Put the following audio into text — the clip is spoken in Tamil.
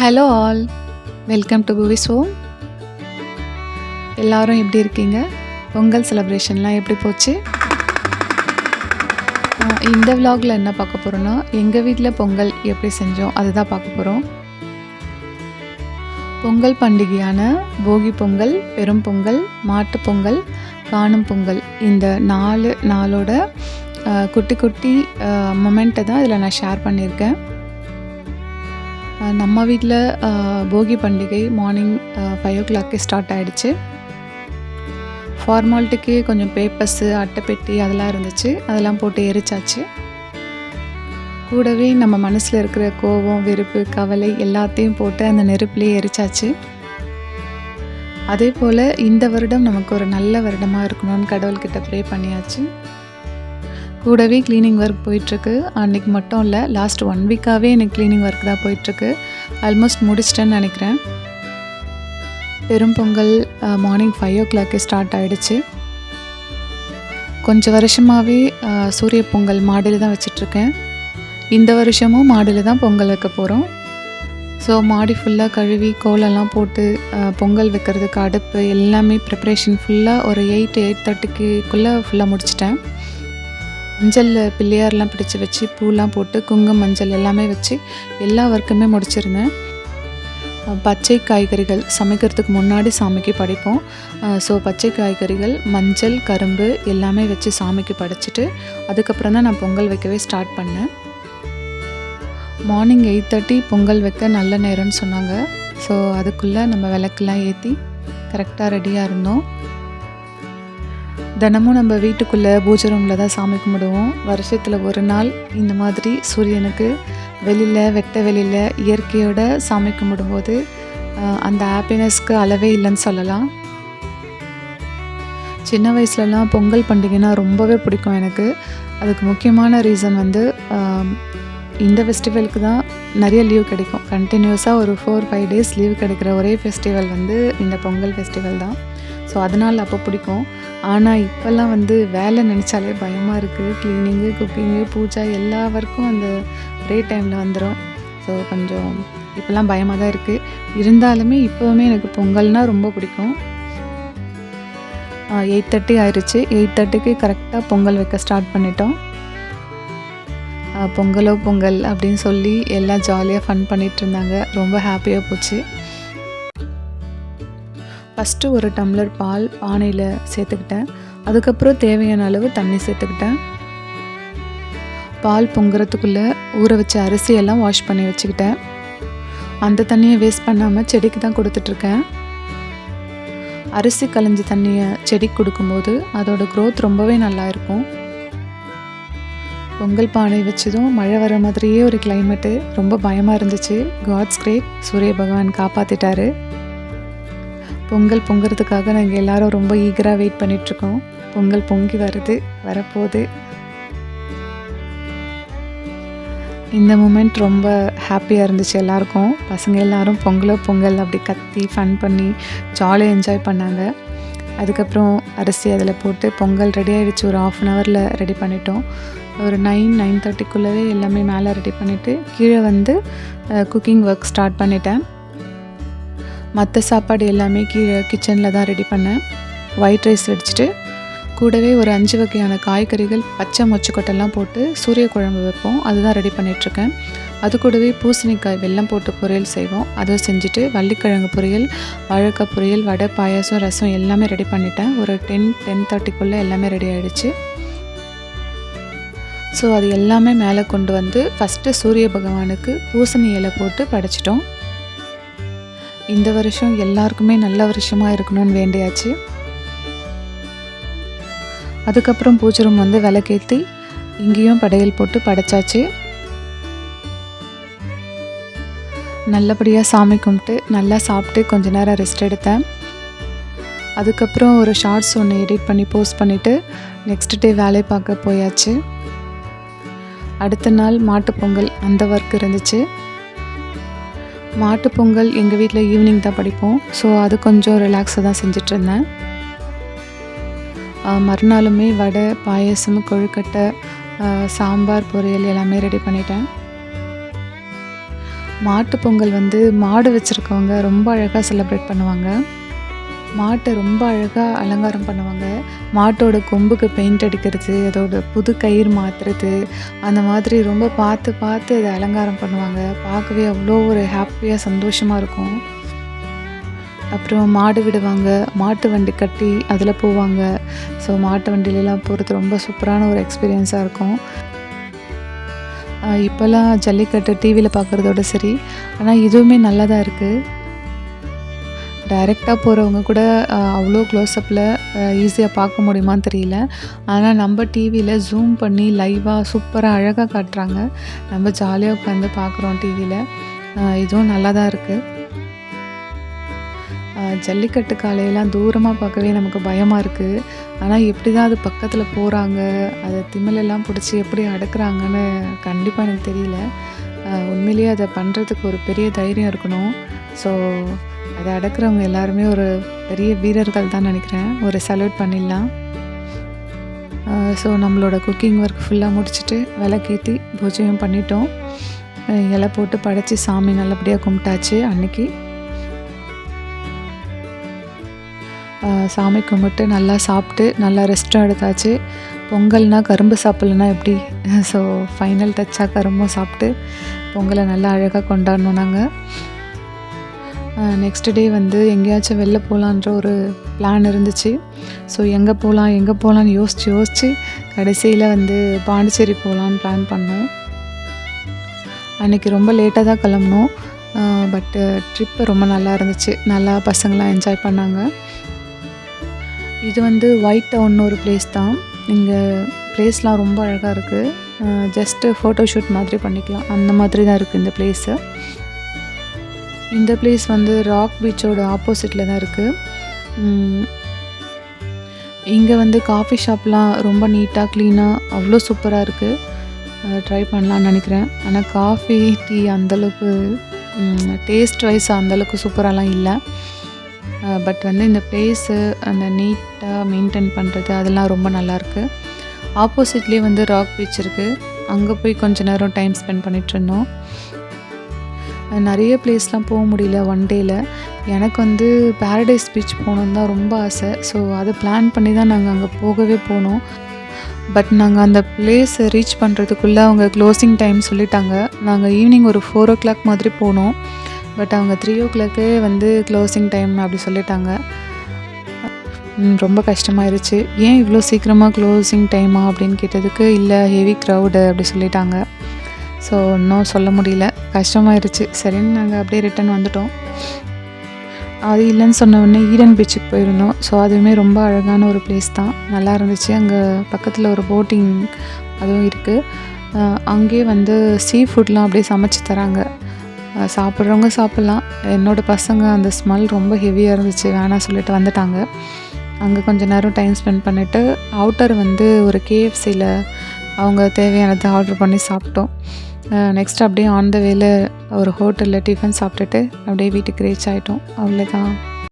Hello all, welcome to புவிஸ் home. எல்லாரும் எப்படி இருக்கீங்க? பொங்கல் செலிப்ரேஷன்லாம் எப்படி போச்சு? இந்த விலாகில் என்ன பார்க்க போகிறோன்னா, எங்கள் வீட்டில் பொங்கல் எப்படி செஞ்சோம் அதுதான் பார்க்க போகிறோம். பொங்கல் பண்டிகையான போகி பொங்கல், பெரும் பொங்கல், மாட்டுப் பொங்கல், காணும் பொங்கல், இந்த 4 நாளோட குட்டி குட்டி மொமெண்ட்டை தான் இதில் நான் ஷேர் பண்ணியிருக்கேன். நம்ம வீட்டில் போகி பண்டிகை மார்னிங் 5 o'clock ஸ்டார்ட் ஆகிடுச்சு. ஃபார்மாலிட்டிக்கு கொஞ்சம் பேப்பர்ஸு, அட்டைப்பெட்டி அதெல்லாம் இருந்துச்சு, அதெல்லாம் போட்டு எரிச்சாச்சு. கூடவே நம்ம மனசில் இருக்கிற கோபம், வெறுப்பு, கவலை எல்லாத்தையும் போட்டு அந்த நெருப்புலேயே எரிச்சாச்சு. அதே போல் இந்த வருடம் நமக்கு ஒரு நல்ல வருடமாக இருக்கணும்னு கடவுள்கிட்ட ப்ரே பண்ணியாச்சு. கூடவே க்ளீனிங் ஒர்க் போயிட்டுருக்கு. அன்றைக்கி மட்டும் இல்லை, லாஸ்ட் 1 வீக்காகவே எனக்கு க்ளீனிங் ஒர்க் தான் போயிட்டுருக்கு. ஆல்மோஸ்ட் முடிச்சிட்டேன்னு நினைக்கிறேன். பெரும் பொங்கல் மார்னிங் 5 o'clock ஸ்டார்ட் ஆகிடுச்சு. கொஞ்சம் வருஷமாகவே சூரிய பொங்கல் மாடியில் தான் வச்சிட்ருக்கேன். இந்த வருஷமும் மாடியில் தான் பொங்கல் வைக்க போகிறோம். ஸோ மாடி ஃபுல்லாக கழுவி கோலெல்லாம் போட்டு பொங்கல் வைக்கிறதுக்கு அடுப்பு எல்லாமே ப்ரிப்ரேஷன் ஃபுல்லாக ஒரு 8-8:30க்குள்ளே ஃபுல்லாக முடிச்சிட்டேன். மஞ்சள் பிள்ளையார்லாம் பிடிச்சி வச்சு பூலாம் போட்டு குங்குமம் மஞ்சள் எல்லாமே வச்சு எல்லா ஒர்க்குமே முடிச்சிருந்தேன். பச்சை காய்கறிகள் சமைக்கிறதுக்கு முன்னாடி சாமிக்கு படைப்போம். ஸோ பச்சை காய்கறிகள், மஞ்சள், கரும்பு எல்லாமே வச்சு சாமிக்கு படைச்சிட்டு அதுக்கப்புறம் தான் நான் பொங்கல் வைக்கவே ஸ்டார்ட் பண்ணேன். மார்னிங் 8:30 பொங்கல் வைக்க நல்ல நேரம்னு சொன்னாங்க. ஸோ அதுக்குள்ளே நம்ம விளக்கெல்லாம் ஏற்றி கரெக்டாக ரெடியாக இருந்தோம். தினமும் நம்ம வீட்டுக்குள்ளே பூஜை ரூமில் தான் சாமி கும்பிடுவோம். வருஷத்தில் ஒரு நாள் இந்த மாதிரி சூரியனுக்கு வெளியில் வெட்ட வெளியில் இயற்கையோட சாமி கும்பிடும்போது அந்த ஹாப்பினஸ்க்கு அளவே இல்லைன்னு சொல்லலாம். சின்ன வயசுலலாம் பொங்கல் பண்டிகைனா ரொம்பவே பிடிக்கும் எனக்கு. அதுக்கு முக்கியமான ரீசன் வந்து இந்த ஃபெஸ்டிவலுக்கு தான் நிறைய லீவ் கிடைக்கும். கண்டினியூஸாக ஒரு 4-5 days லீவ் கிடைக்கிற ஒரே ஃபெஸ்டிவல் வந்து இந்த பொங்கல் ஃபெஸ்டிவல் தான். ஸோ அதனால் அப்போ பிடிக்கும். ஆனால் இப்போல்லாம் வந்து வேலை நினச்சாலே பயமாக இருக்குது. க்ளீனிங்கு, குக்கிங்கு, பூஜா எல்லா ஒர்க்கும் அந்த ஒரே டைமில் வந்துடும். ஸோ கொஞ்சம் இப்போல்லாம் பயமாக தான் இருக்குது. இருந்தாலுமே இப்போவுமே எனக்கு பொங்கல்னால் ரொம்ப பிடிக்கும். 8:30 ஆயிடுச்சு. 8:30க்கு கரெக்டாக பொங்கல் வைக்க ஸ்டார்ட் பண்ணிட்டோம். பொங்கலோ பொங்கல் அப்படின்னு சொல்லி எல்லாம் ஜாலியாக ஃபன் பண்ணிகிட்டு இருந்தாங்க. ரொம்ப ஹாப்பியாக போச்சு. ஃபஸ்ட்டு ஒரு டம்ளர் பால் பானையில் சேர்த்துக்கிட்டேன். அதுக்கப்புறம் தேவையான அளவு தண்ணி சேர்த்துக்கிட்டேன். பால் பொங்குறதுக்குள்ளே ஊற வச்ச அரிசியெல்லாம் வாஷ் பண்ணி வச்சுக்கிட்டேன். அந்த தண்ணியை வேஸ்ட் பண்ணாமல் செடிக்கு தான் கொடுத்துட்ருக்கேன். அரிசி களைஞ்ச தண்ணியை செடிக்கு கொடுக்கும்போது அதோட க்ரோத் ரொம்பவே நல்லா இருக்கும். பொங்கல் பானை வச்சதும் மழை வர மாதிரியே ஒரு கிளைமேட்டு. ரொம்ப பயமாக இருந்துச்சு. காட்ஸ் கிரேட், சூரிய பகவான் காப்பாற்றிட்டாரு. பொங்கல் பொங்குறதுக்காக நாங்கள் எல்லோரும் ரொம்ப ஈகராக வெயிட் பண்ணிகிட்ருக்கோம். பொங்கல் பொங்கி வரப்போகுது. இந்த மூமெண்ட் ரொம்ப ஹாப்பியாக இருந்துச்சு எல்லாருக்கும். பசங்க எல்லோரும் பொங்கலோ பொங்கல் அப்படி கத்தி ஃபன் பண்ணி ஜாலியாக என்ஜாய் பண்ணாங்க. அதுக்கப்புறம் அரிசி அதில் போட்டு பொங்கல் ரெடி ஆகிடுச்சு. ஒரு 1/2 hourல ரெடி பண்ணிட்டோம். ஒரு 9-9:30க்குள்ளவே எல்லாமே மேலே ரெடி பண்ணிவிட்டு கீழே வந்து குக்கிங் ஒர்க் ஸ்டார்ட் பண்ணிட்டேன். மற்ற சாப்பாடு எல்லாமே கீழே கிச்சனில் தான் ரெடி பண்ணேன். ஒயிட் ரைஸ் வச்சுட்டு கூடவே ஒரு 5 வகையான காய்கறிகள், பச்சை மொச்சக்கொட்டெல்லாம் போட்டு சூரிய குழம்பு வைப்போம். அதுதான் ரெடி பண்ணிகிட்ருக்கேன். அது கூடவே பூசணிக்காய் வெல்லம் போட்டு பொரியல் செய்வோம். அதை செஞ்சுட்டு வள்ளிக்கிழங்கு பொரியல், வாழைக்காய் பொரியல், வடை, பாயாசம், ரசம் எல்லாமே ரெடி பண்ணிட்டேன். ஒரு 10-10:30க்குள்ளே எல்லாமே ரெடி ஆகிடுச்சு. ஸோ அது எல்லாமே மேலே கொண்டு வந்து ஃபஸ்ட்டு சூரிய பகவானுக்கு பூசணி இலை போட்டு படைச்சிட்டோம். இந்த வருஷம் எல்லாருக்குமே நல்ல வருஷமாக இருக்கணும்னு வேண்டியாச்சு. அதுக்கப்புறம் பூஜை ரூம் வந்து விளக்கேற்றி இங்கேயும் படையல் போட்டு படைச்சாச்சு. நல்லபடியாக சாமி கும்பிட்டு நல்லா சாப்பிட்டு கொஞ்ச நேரம் ரெஸ்ட் எடுத்தேன். அதுக்கப்புறம் ஒரு ஷார்ட்ஸ் ஒன்று எடிட் பண்ணி போஸ்ட் பண்ணிவிட்டு நெக்ஸ்ட் டே வேலை பார்க்க போயாச்சு. அடுத்த நாள் மாட்டுப்பொங்கல், அந்த ஒர்க் இருந்துச்சு. மாட்டுப்பொங்கல் எங்கள் வீட்டில் ஈவினிங் தான் படிப்போம். ஸோ அது கொஞ்சம் ரிலாக்ஸாக தான் செஞ்சிட்ருந்தேன். மறுநாளுமே வடை, பாயசம், கொழுக்கட்டை, சாம்பார், பொரியல் எல்லாமே ரெடி பண்ணிட்டேன். மாட்டுப் பொங்கல் வந்து மாடு வச்சுருக்கவங்க ரொம்ப அழகாக செலிப்ரேட் பண்ணுவாங்க. மாட்டை ரொம்ப அழகாக அலங்காரம் பண்ணுவாங்க. மாட்டோட கொம்புக்கு பெயிண்ட் அடிக்கிறது, அதோட புது கயிறு மாற்றுறது, அந்த மாதிரி ரொம்ப பார்த்து பார்த்து அதை அலங்காரம் பண்ணுவாங்க. பார்க்கவே அவ்வளோ ஒரு ஹாப்பியாக சந்தோஷமாக இருக்கும். அப்புறம் மாடு விடுவாங்க, மாட்டு வண்டி கட்டி அதில் போவாங்க. ஸோ மாட்டு வண்டியிலலாம் போகிறது ரொம்ப சூப்பரான ஒரு எக்ஸ்பீரியன்ஸாக இருக்கும். இப்போல்லாம் ஜல்லிக்கட்டு டிவியில் பார்க்குறதோட சரி, ஆனால் இதுவுமே நல்லா தான் இருக்குது. டைரெக்டாக போகிறவங்க கூட அவ்வளோ க்ளோஸ்அப்பில் ஈஸியாக பார்க்க முடியுமான்னு தெரியல. ஆனால் நம்ம டிவியில் ஜூம் பண்ணி லைவாக சூப்பராக அழகாக காட்டுறாங்க. நம்ம ஜாலியாக உட்காந்து பார்க்குறோம் டிவியில். இதுவும் நல்லா தான் இருக்குது. ஜல்லிக்கட்டு காளையெல்லாம் தூரமாக பார்க்கவே நமக்கு பயமாக இருக்குது. ஆனால் எப்படி தான் அது பக்கத்தில் போகிறாங்க, அதை திமிலெல்லாம் பிடிச்சி எப்படி அடக்குறாங்கன்னு கண்டிப்பாக எனக்கு தெரியல. உண்மையிலேயே அதை பண்ணுறதுக்கு ஒரு பெரிய தைரியம் இருக்கணும். ஸோ அதை அடக்குறவங்க எல்லாருமே ஒரு பெரிய வீரர்கள் தான் நினைக்கிறேன். ஒரு சல்யூட் பண்ணிடலாம். ஸோ நம்மளோட குக்கிங் ஒர்க் ஃபுல்லாக முடிச்சுட்டு விளக்கேற்றி பூஜையும் பண்ணிட்டோம். இலை போட்டு படைச்சி சாமி நல்லபடியாக கும்பிட்டாச்சு. அன்னைக்கு சாமி கும்பிட்டு நல்லா சாப்பிட்டு நல்லா ரெஸ்ட்டும் எடுத்தாச்சு. பொங்கல்னால் கரும்பு சாப்பிட்லன்னா எப்படி? ஸோ ஃபைனல் டச்சாக கரும்பும் சாப்பிட்டு பொங்கலை நல்லா அழகாக கொண்டாடணும் நாங்கள். நெக்ஸ்ட் டே வந்து எங்கேயாச்சும் வெளில போகலான்ற ஒரு பிளான் இருந்துச்சு. ஸோ எங்கே போகலான்னு யோசித்து கடைசியில் வந்து பாண்டிச்சேரி போகலான்னு பிளான் பண்ணோம். அன்றைக்கி ரொம்ப லேட்டாக தான் கிளம்புனோம். பட்டு ட்ரிப்பு ரொம்ப நல்லா இருந்துச்சு. நல்லா பசங்களாம் என்ஜாய் பண்ணாங்க. இது வந்து ஒயிட் டவுன்னு ஒரு பிளேஸ் தான். இங்கே பிளேஸ்லாம் ரொம்ப அழகாக இருக்குது. ஜஸ்ட்டு ஃபோட்டோஷூட் மாதிரி பண்ணிக்கலாம், அந்த மாதிரி தான் இருக்குது இந்த பிளேஸு. இந்த பிளேஸ் வந்து ராக் பீச்சோட ஆப்போசிட்டில் தான் இருக்குது. இங்கே வந்து காஃபி ஷாப்லாம் ரொம்ப நீட்டாக க்ளீனாக அவ்வளோ சூப்பராக இருக்குது. ட்ரை பண்ணலான்னு நினைக்கிறேன். ஆனால் காஃபி டீ அந்தளவுக்கு டேஸ்ட் வைஸ் அந்தளவுக்கு சூப்பராலாம் இல்லை. பட் வந்து இந்த பிளேஸு அந்த நீட்டாக மெயின்டைன் பண்ணுறது அதெல்லாம் ரொம்ப நல்லாயிருக்கு. ஆப்போசிட்லேயே வந்து ராக் பீச் இருக்குது. அங்கே போய் கொஞ்ச நேரம் டைம் ஸ்பெண்ட் பண்ணிகிட்ருந்தோம். நிறைய பிளேஸ்லாம் போக முடியல ஒன் டேயில். எனக்கு வந்து பேரடைஸ் பீச் போகணுன்னு தான் ரொம்ப ஆசை. ஸோ அதை பிளான் பண்ணி தான் நாங்கள் அங்கே போகவே போனோம். பட் நாங்கள் அந்த பிளேஸை ரீச் பண்ணுறதுக்குள்ளே அவங்க க்ளோசிங் டைம் சொல்லிட்டாங்க. நாங்கள் ஈவினிங் ஒரு 4 o'clock மாதிரி போனோம். பட் அவங்க 3 o'clock வந்து க்ளோசிங் டைம் அப்படி சொல்லிட்டாங்க. ரொம்ப கஷ்டமாயிருச்சு. ஏன் இவ்வளோ சீக்கிரமாக க்ளோசிங் டைமா அப்படின்னு கேட்டதுக்கு, இல்லை ஹெவி க்ரௌடு அப்படி சொல்லிட்டாங்க. ஸோ இன்னும் சொல்ல முடியல, கஷ்டமாயிருச்சு. சரின்னு நாங்கள் அப்படியே ரிட்டன் வந்துட்டோம். அது இல்லைன்னு சொன்ன உடனே ஈடன் பீச்சுக்கு போயிருந்தோம். ஸோ அதுவுமே ரொம்ப அழகான ஒரு பிளேஸ் தான், நல்லா இருந்துச்சு. அங்கே பக்கத்தில் ஒரு போட்டிங் அதுவும் இருக்குது. அங்கேயே வந்து சீ ஃபுட்லாம் அப்படியே சமைச்சு தராங்க. சாப்பிட்றவங்க சாப்பிட்லாம். என்னோடய பசங்க அந்த ஸ்மெல் ரொம்ப ஹெவியாக இருந்துச்சு, வேணாம் சொல்லிட்டு வந்துட்டாங்க. அங்கே கொஞ்சம் நேரம் டைம் ஸ்பெண்ட் பண்ணிவிட்டு அவுட்டர் வந்து ஒரு KFCயில் அவங்க தேவையானதை ஆர்டர் பண்ணி சாப்பிட்டோம். நெக்ஸ்ட் அப்படியே ஆன் த வேல ஒரு ஹோட்டலில் டிஃபன் சாப்பிட்டுட்டு அப்படியே வீட்டுக்கு ரீச் ஆகிட்டோம். அவ்வளோதான்.